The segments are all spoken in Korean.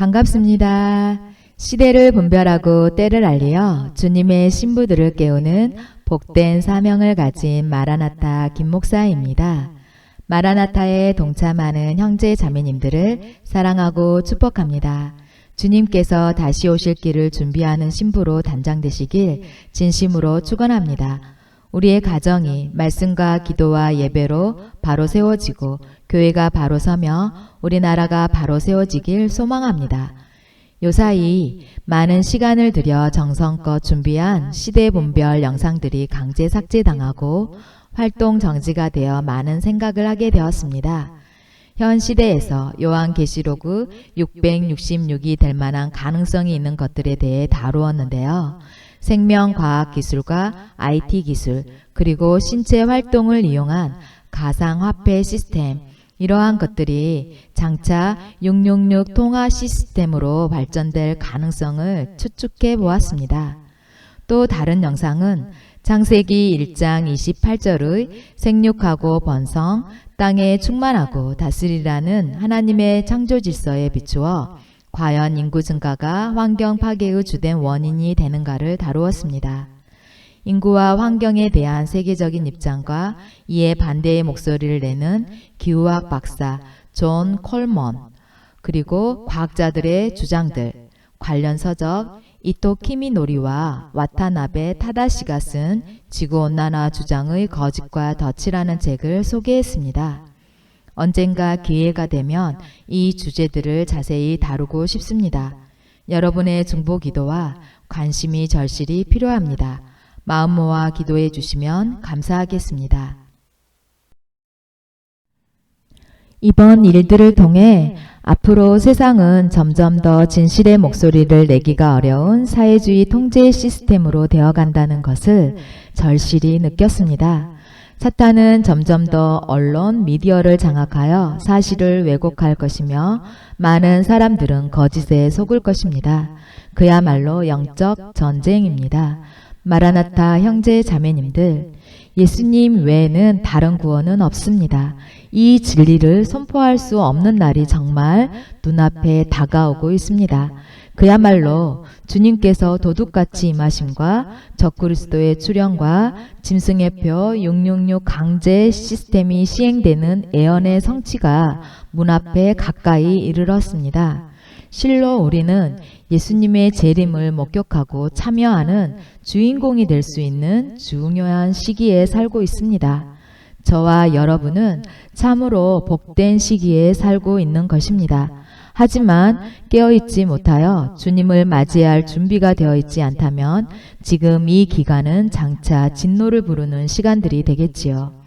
반갑습니다. 시대를 분별하고 때를 알리어 주님의 신부들을 깨우는 복된 사명을 가진 마라나타 김 목사입니다. 마라나타에 동참하는 형제 자매님들을 사랑하고 축복합니다. 주님께서 다시 오실 길을 준비하는 신부로 단장되시길 진심으로 축원합니다. 우리의 가정이 말씀과 기도와 예배로 바로 세워지고 교회가 바로 서며 우리나라가 바로 세워지길 소망합니다. 요사이 많은 시간을 들여 정성껏 준비한 시대분별 영상들이 강제 삭제당하고 활동 정지가 되어 많은 생각을 하게 되었습니다. 현 시대에서 요한계시록 666이 될 만한 가능성이 있는 것들에 대해 다루었는데요. 생명과학기술과 IT기술 그리고 신체 활동을 이용한 가상화폐 시스템 이러한 것들이 장차 666 통화 시스템으로 발전될 가능성을 추측해 보았습니다. 또 다른 영상은 창세기 1장 28절의 생육하고 번성, 땅에 충만하고 다스리라는 하나님의 창조 질서에 비추어 과연 인구 증가가 환경 파괴의 주된 원인이 되는가를 다루었습니다. 인구와 환경에 대한 세계적인 입장과 이에 반대의 목소리를 내는 기후학 박사 존 콜먼 그리고 과학자들의 주장들, 관련 서적 이토 키미노리와 와타나베 타다시가 쓴 지구온난화 주장의 거짓과 덫이라는 책을 소개했습니다. 언젠가 기회가 되면 이 주제들을 자세히 다루고 싶습니다. 여러분의 중보기도와 관심이 절실히 필요합니다. 마음 모아 기도해 주시면 감사하겠습니다. 이번 일들을 통해 앞으로 세상은 점점 더 진실의 목소리를 내기가 어려운 사회주의 통제 시스템으로 되어간다는 것을 절실히 느꼈습니다. 사탄은 점점 더 언론, 미디어를 장악하여 사실을 왜곡할 것이며 많은 사람들은 거짓에 속을 것입니다. 그야말로 영적 전쟁입니다. 마라나타 형제 자매님들, 예수님 외에는 다른 구원은 없습니다. 이 진리를 선포할 수 없는 날이 정말 눈앞에 다가오고 있습니다. 그야말로 주님께서 도둑같이 임하심과 적그리스도의 출현과 짐승의 표 666 강제 시스템이 시행되는 애언의 성취가 문 앞에 가까이 이르렀습니다. 실로 우리는 예수님의 재림을 목격하고 참여하는 주인공이 될 수 있는 중요한 시기에 살고 있습니다. 저와 여러분은 참으로 복된 시기에 살고 있는 것입니다. 하지만 깨어있지 못하여 주님을 맞이할 준비가 되어 있지 않다면 지금 이 기간은 장차 진노를 부르는 시간들이 되겠지요.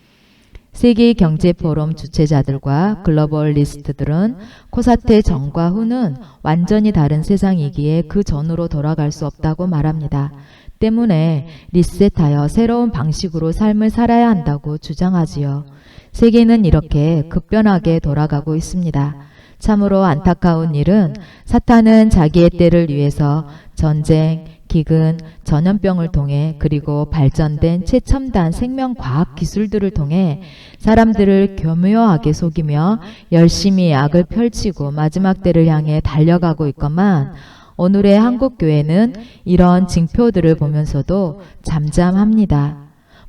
세계경제포럼 주최자들과 글로벌리스트들은 코사태 전과 후는 완전히 다른 세상이기에 그 전으로 돌아갈 수 없다고 말합니다. 때문에 리셋하여 새로운 방식으로 삶을 살아야 한다고 주장하지요. 세계는 이렇게 급변하게 돌아가고 있습니다. 참으로 안타까운 일은 사탄은 자기의 때를 위해서 전쟁, 기근, 전염병을 통해 그리고 발전된 최첨단 생명과학 기술들을 통해 사람들을 교묘하게 속이며 열심히 악을 펼치고 마지막 때를 향해 달려가고 있건만 오늘의 한국교회는 이런 징표들을 보면서도 잠잠합니다.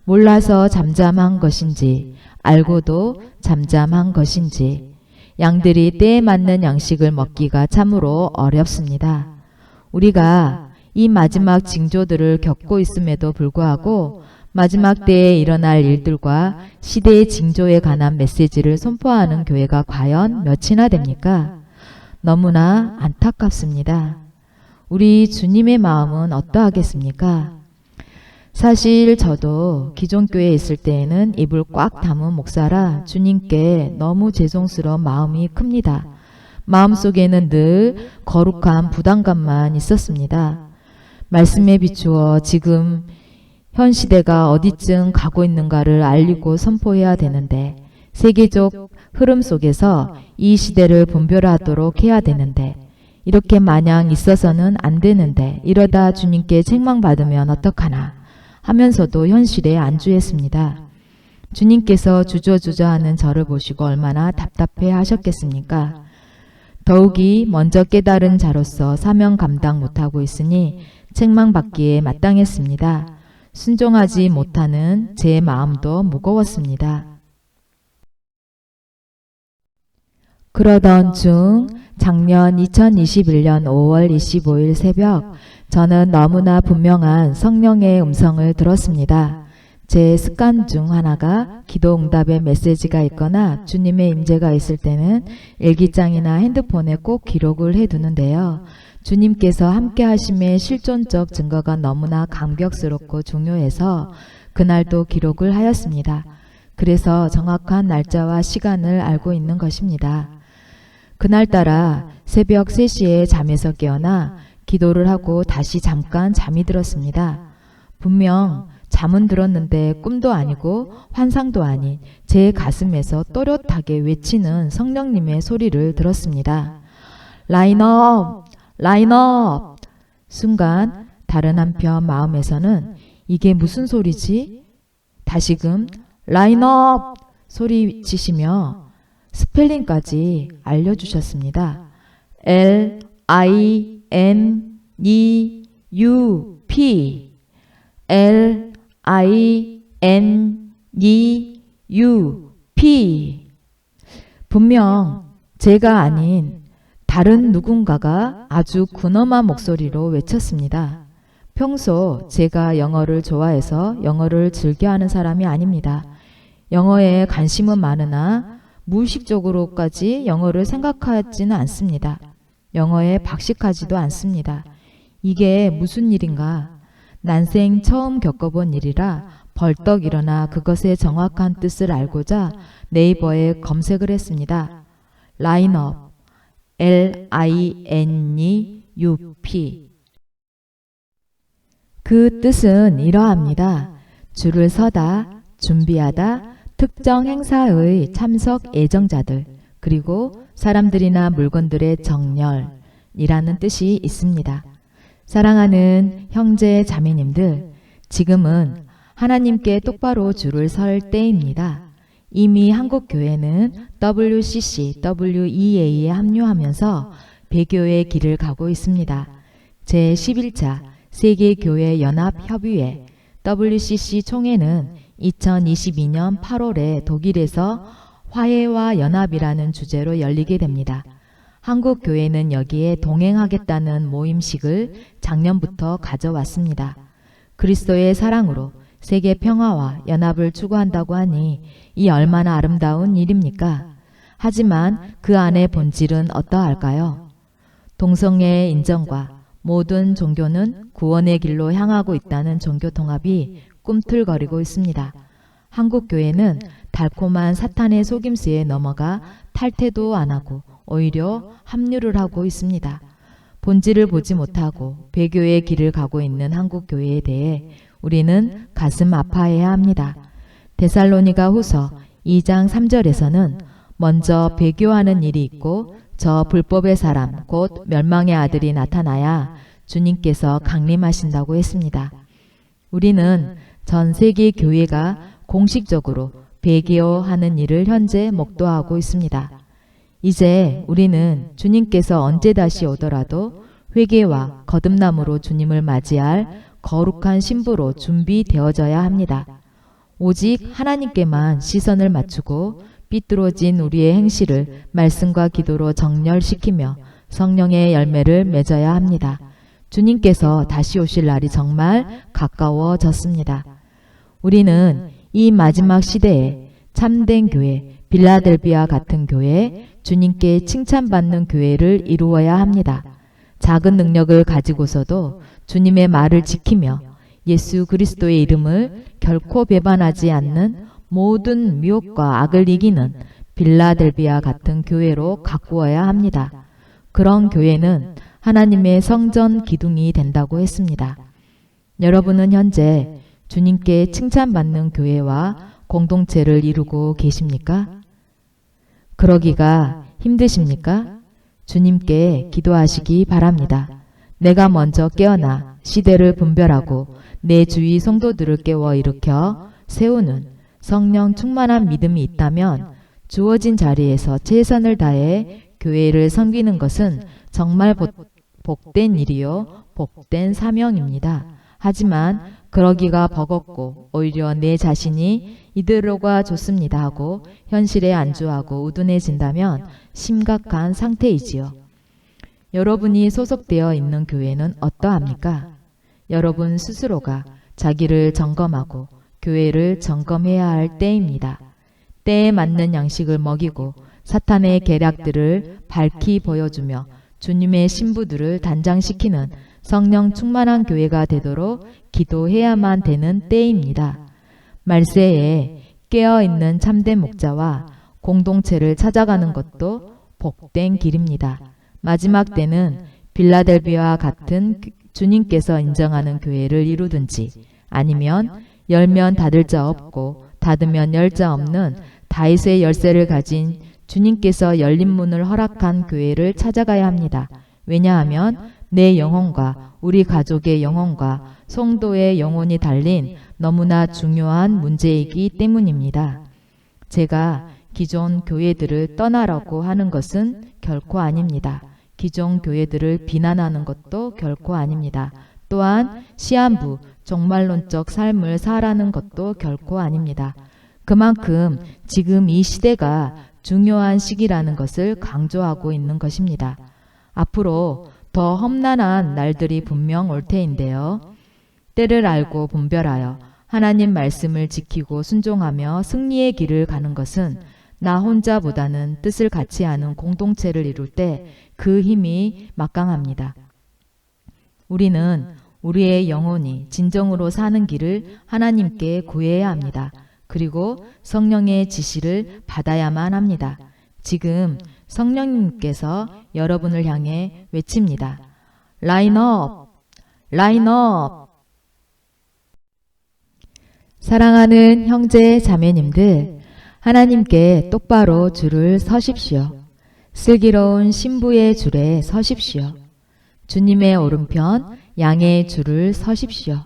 몰라서 잠잠한 것인지 알고도 잠잠한 것인지 양들이 때에 맞는 양식을 먹기가 참으로 어렵습니다. 우리가 이 마지막 징조들을 겪고 있음에도 불구하고 마지막 때에 일어날 일들과 시대의 징조에 관한 메시지를 선포하는 교회가 과연 몇이나 됩니까? 너무나 안타깝습니다. 우리 주님의 마음은 어떠하겠습니까? 사실 저도 기존 교회에 있을 때에는 입을 꽉 다문 목사라 주님께 너무 죄송스러운 마음이 큽니다. 마음속에는 늘 거룩한 부담감만 있었습니다. 말씀에 비추어 지금 현 시대가 어디쯤 가고 있는가를 알리고 선포해야 되는데 세계적 흐름 속에서 이 시대를 분별하도록 해야 되는데 이렇게 마냥 있어서는 안 되는데 이러다 주님께 책망받으면 어떡하나 하면서도 현실에 안주했습니다. 주님께서 주저주저하는 저를 보시고 얼마나 답답해 하셨겠습니까? 더욱이 먼저 깨달은 자로서 사명 감당 못하고 있으니 책망받기에 마땅했습니다. 순종하지 못하는 제 마음도 무거웠습니다. 그러던 중 작년 2021년 5월 25일 새벽 저는 너무나 분명한 성령의 음성을 들었습니다. 제 습관 중 하나가 기도 응답의 메시지가 있거나 주님의 임재가 있을 때는 일기장이나 핸드폰에 꼭 기록을 해두는데요. 주님께서 함께 하심의 실존적 증거가 너무나 감격스럽고 중요해서 그날도 기록을 하였습니다. 그래서 정확한 날짜와 시간을 알고 있는 것입니다. 그날따라 새벽 3시에 잠에서 깨어나 기도를 하고 다시 잠깐 잠이 들었습니다. 분명 잠은 들었는데 꿈도 아니고 환상도 아닌 제 가슴에서 또렷하게 외치는 성령님의 소리를 들었습니다. 라인업! 라인업! 순간 다른 한편 마음에서는 이게 무슨 소리지? 다시금 라인업! 소리치시며 스펠링까지 알려주셨습니다. L-I-N-E-U-P L-I-N-E-U-P 분명 제가 아닌 다른 누군가가 아주 근엄한 목소리로 외쳤습니다. 평소 제가 영어를 좋아해서 영어를 즐겨하는 사람이 아닙니다. 영어에 관심은 많으나 무의식적으로까지 영어를 생각하지는 않습니다. 영어에 박식하지도 않습니다. 이게 무슨 일인가? 난생 처음 겪어본 일이라 벌떡 일어나 그것의 정확한 뜻을 알고자 네이버에 검색을 했습니다. 라인업, L-I-N-E-U-P 그 뜻은 이러합니다. 줄을 서다, 준비하다, 특정 행사의 참석 예정자들, 그리고 사람들이나 물건들의 정렬이라는 뜻이 있습니다. 사랑하는 형제 자매님들, 지금은 하나님께 똑바로 줄을 설 때입니다. 이미 한국 교회는 WCC, WEA에 합류하면서 배교의 길을 가고 있습니다. 제11차 세계교회연합협의회 WCC 총회는 2022년 8월에 독일에서 화해와 연합이라는 주제로 열리게 됩니다. 한국 교회는 여기에 동행하겠다는 모임식을 작년부터 가져왔습니다. 그리스도의 사랑으로 세계 평화와 연합을 추구한다고 하니 이 얼마나 아름다운 일입니까? 하지만 그 안의 본질은 어떠할까요? 동성애의 인정과 모든 종교는 구원의 길로 향하고 있다는 종교 통합이 꿈틀거리고 있습니다. 한국 교회는 달콤한 사탄의 속임수에 넘어가 탈퇴도 안 하고 오히려 합류를 하고 있습니다. 본질을 보지 못하고 배교의 길을 가고 있는 한국 교회에 대해 우리는 가슴 아파해야 합니다. 데살로니가 후서 2장 3절에서는 먼저 배교하는 일이 있고 저 불법의 사람 곧 멸망의 아들이 나타나야 주님께서 강림하신다고 했습니다. 우리는 전 세계 교회가 공식적으로 배교하는 일을 현재 목도하고 있습니다. 이제 우리는 주님께서 언제 다시 오더라도 회개와 거듭남으로 주님을 맞이할 거룩한 신부로 준비되어져야 합니다. 오직 하나님께만 시선을 맞추고 삐뚤어진 우리의 행실을 말씀과 기도로 정렬시키며 성령의 열매를 맺어야 합니다. 주님께서 다시 오실 날이 정말 가까워졌습니다. 우리는 이 마지막 시대에 참된 교회, 빌라델비아 같은 교회, 주님께 칭찬받는 교회를 이루어야 합니다. 작은 능력을 가지고서도 주님의 말을 지키며 예수 그리스도의 이름을 결코 배반하지 않는 모든 미혹과 악을 이기는 빌라델비아 같은 교회로 가꾸어야 합니다. 그런 교회는 하나님의 성전 기둥이 된다고 했습니다. 여러분은 현재 주님께 칭찬받는 교회와 공동체를 이루고 계십니까? 그러기가 힘드십니까? 주님께 기도하시기 바랍니다. 내가 먼저 깨어나 시대를 분별하고 내 주위 성도들을 깨워 일으켜 세우는 성령 충만한 믿음이 있다면 주어진 자리에서 최선을 다해 교회를 섬기는 것은 정말 복된 일이요, 복된 사명입니다. 하지만 그러기가 버겁고 오히려 내 자신이 이대로가 좋습니다 하고 현실에 안주하고 우둔해진다면 심각한 상태이지요. 여러분이 소속되어 있는 교회는 어떠합니까? 여러분 스스로가 자기를 점검하고 교회를 점검해야 할 때입니다. 때에 맞는 양식을 먹이고 사탄의 계략들을 밝히 보여주며 주님의 신부들을 단장시키는 성령 충만한 교회가 되도록 기도해야만 되는 때입니다. 말세에 깨어있는 참된 목자와 공동체를 찾아가는 것도 복된 길입니다. 마지막 때는 빌라델비아와 같은 주님께서 인정하는 교회를 이루든지 아니면 열면 닫을 자 없고 닫으면 열 자 없는 다윗의 열쇠를 가진 주님께서 열린 문을 허락한 교회를 찾아가야 합니다. 왜냐하면 내 영혼과 우리 가족의 영혼과 성도의 영혼이 달린 너무나 중요한 문제이기 때문입니다. 제가 기존 교회들을 떠나라고 하는 것은 결코 아닙니다. 기존 교회들을 비난하는 것도 결코 아닙니다. 또한 시한부, 종말론적 삶을 살아는 것도 결코 아닙니다. 그만큼 지금 이 시대가 중요한 시기라는 것을 강조하고 있는 것입니다. 앞으로 더 험난한 날들이 분명 올 테인데요. 때를 알고 분별하여 하나님 말씀을 지키고 순종하며 승리의 길을 가는 것은 나 혼자보다는 뜻을 같이 하는 공동체를 이룰 때 그 힘이 막강합니다. 우리는 우리의 영혼이 진정으로 사는 길을 하나님께 구해야 합니다. 그리고 성령의 지시를 받아야만 합니다. 지금 성령님께서 여러분을 향해 외칩니다. 라인업! 라인업! 사랑하는 형제 자매님들, 하나님께 똑바로 줄을 서십시오. 슬기로운 신부의 줄에 서십시오. 주님의 오른편 양의 줄을 서십시오.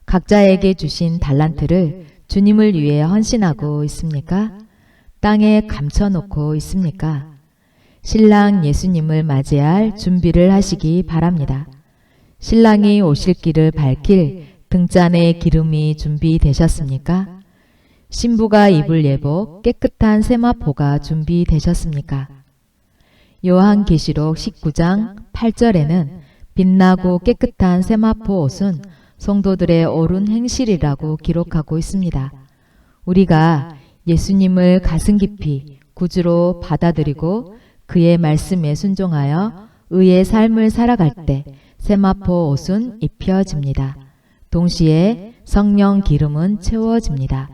각자에게 주신 달란트를 주님을 위해 헌신하고 있습니까? 땅에 감춰놓고 있습니까? 신랑 예수님을 맞이할 준비를 하시기 바랍니다. 신랑이 오실 길을 밝힐 등잔의 기름이 준비되셨습니까? 신부가 입을 예복 깨끗한 세마포가 준비되셨습니까? 요한계시록 19장 8절에는 빛나고 깨끗한 세마포 옷은 성도들의 옳은 행실이라고 기록하고 있습니다. 우리가 예수님을 가슴 깊이 구주로 받아들이고 그의 말씀에 순종하여 의의 삶을 살아갈 때 세마포 옷은 입혀집니다. 동시에 성령 기름은 채워집니다.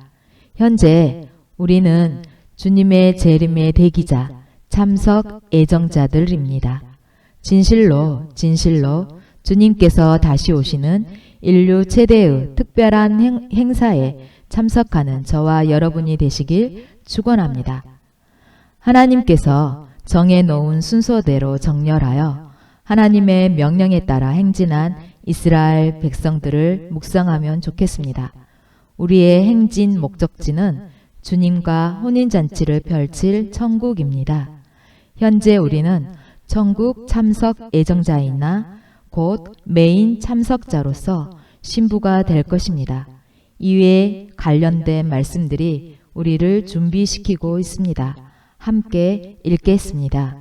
현재 우리는 주님의 재림의 대기자, 참석 애정자들입니다. 진실로 주님께서 다시 오시는 인류 최대의 특별한 행사에 참석하는 저와 여러분이 되시길 축원합니다. 하나님께서 정해놓은 순서대로 정렬하여 하나님의 명령에 따라 행진한 이스라엘 백성들을 묵상하면 좋겠습니다. 우리의 행진 목적지는 주님과 혼인잔치를 펼칠 천국입니다. 현재 우리는 천국 참석 애정자이나 곧 메인 참석자로서 신부가 될 것입니다. 이외에 관련된 말씀들이 우리를 준비시키고 있습니다. 함께 읽겠습니다.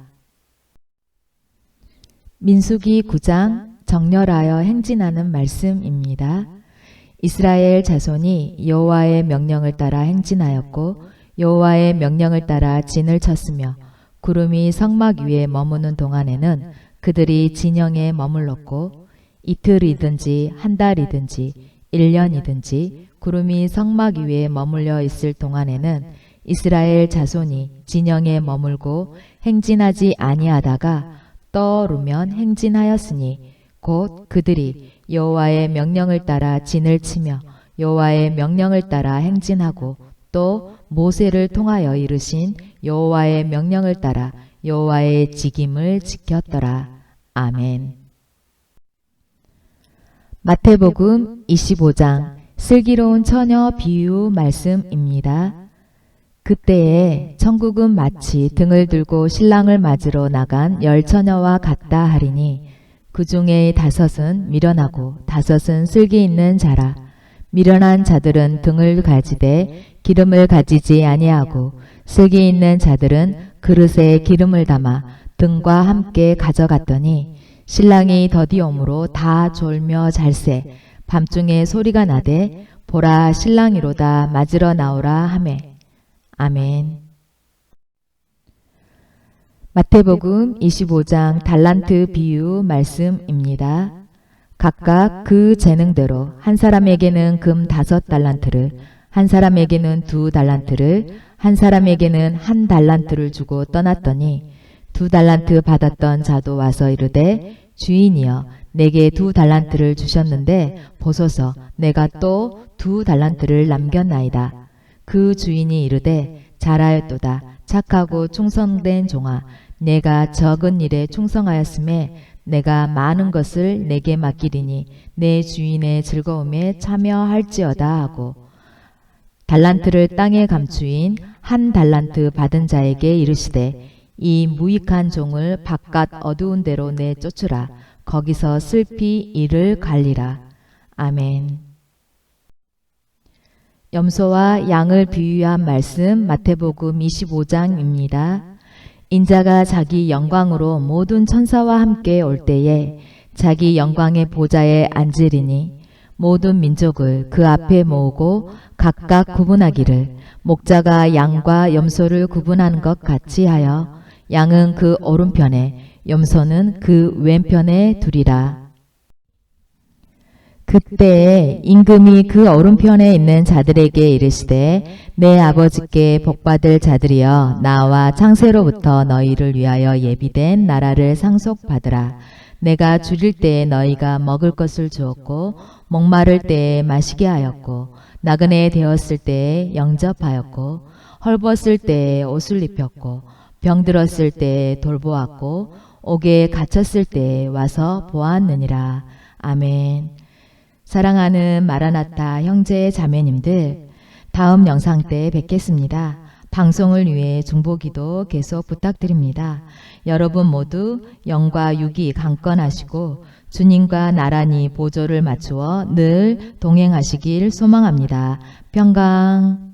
민수기 9장 정렬하여 행진하는 말씀입니다. 이스라엘 자손이 여호와의 명령을 따라 행진하였고 여호와의 명령을 따라 진을 쳤으며 구름이 성막 위에 머무는 동안에는 그들이 진영에 머물렀고 이틀이든지 한 달이든지 1년이든지 구름이 성막 위에 머물러 있을 동안에는 이스라엘 자손이 진영에 머물고 행진하지 아니하다가 떠오르면 행진하였으니 곧 그들이 여호와의 명령을 따라 진을 치며 여호와의 명령을 따라 행진하고 또 모세를 통하여 이르신 여호와의 명령을 따라 여호와의 직임을 지켰더라. 아멘. 마태복음 25장 슬기로운 처녀 비유 말씀입니다. 그때에 천국은 마치 등을 들고 신랑을 맞으러 나간 열 처녀와 같다 하리니 그 중에 5은 미련하고 5은 슬기 있는 자라. 미련한 자들은 등을 가지되 기름을 가지지 아니하고 슬기 있는 자들은 그릇에 기름을 담아 등과 함께 가져갔더니 신랑이 더디옴으로 다 졸며 잘세 밤중에 소리가 나되 보라 신랑이로다 맞으러 나오라 하매. 아멘. 마태복음 25장 달란트 비유 말씀입니다. 각각 그 재능대로 한 사람에게는 금 5달란트를, 한 사람에게는 2달란트를, 한 사람에게는 1달란트를 주고 떠났더니 2달란트 받았던 자도 와서 이르되 주인이여 내게 2달란트를 주셨는데 보소서 내가 또 2달란트를 남겼나이다. 그 주인이 이르되 잘하였도다. 착하고 충성된 종아 내가 적은 일에 충성하였음에 내가 많은 것을 내게 맡기리니 내 주인의 즐거움에 참여할지어다 하고 달란트를 땅에 감추인 1달란트 받은 자에게 이르시되 이 무익한 종을 바깥 어두운 데로 내쫓으라. 거기서 슬피 이를 갈리라. 아멘. 염소와 양을 비유한 말씀 마태복음 25장입니다. 인자가 자기 영광으로 모든 천사와 함께 올 때에 자기 영광의 보좌에 앉으리니 모든 민족을 그 앞에 모으고 각각 구분하기를 목자가 양과 염소를 구분하는 것 같이 하여 양은 그 오른편에 염소는 그 왼편에 두리라. 그때에 임금이 그 오른편에 있는 자들에게 이르시되 내 아버지께 복받을 자들이여 나와 창세로부터 너희를 위하여 예비된 나라를 상속받으라. 내가 줄일 때에 너희가 먹을 것을 주었고 목마를 때에 마시게 하였고 나그네 되었을 때에 영접하였고 헐벗을 때에 옷을 입혔고 병들었을 때에 돌보았고 옥에 갇혔을 때에 와서 보았느니라. 아멘. 사랑하는 마라나타 형제 자매님들, 다음 영상 때 뵙겠습니다. 방송을 위해 중보기도 계속 부탁드립니다. 여러분 모두 영과 육이 강건하시고 주님과 나란히 보조를 맞추어 늘 동행하시길 소망합니다. 평강.